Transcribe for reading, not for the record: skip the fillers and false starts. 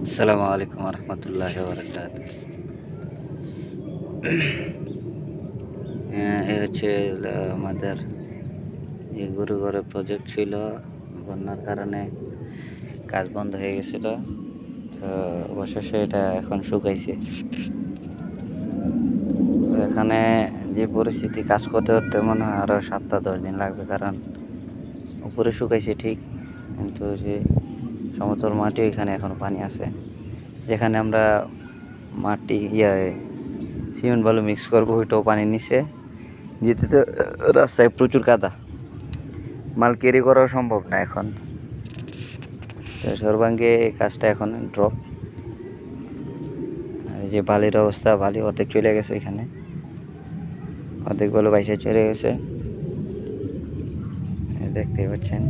আসসালামু আলাইকুম রহমতুল্লাহ বরকাত। এই হচ্ছে আমাদের যে গরু ঘরের প্রজেক্ট ছিল, বন্যার কারণে কাজ বন্ধ হয়ে গেছিল। তো অবশেষে এটা এখন শুকাইছে। এখানে যে পরিস্থিতি, কাজ করতে করতে মনে হয় আরও 7-10 দিন লাগবে, কারণ উপরে শুকাইছে ঠিক, কিন্তু যে সমতল মাটি এখানে এখনো পানি আছে। যেখানে আমরা মাটি সিমেন্ট বালু মিক্স করবো, ওইটাও পানি নিচে, যেতে তো রাস্তায় প্রচুর কাদা, মাল ক্যারি করাও সম্ভব না এখন। তো সর্বাঙ্গে এই কাজটা এখন ড্রপ। আর যে বালির অবস্থা, বালি অর্ধেক চলে গেছে, এখানে অর্ধেক বালু বাইসে চলে গেছে, দেখতেই পাচ্ছেন।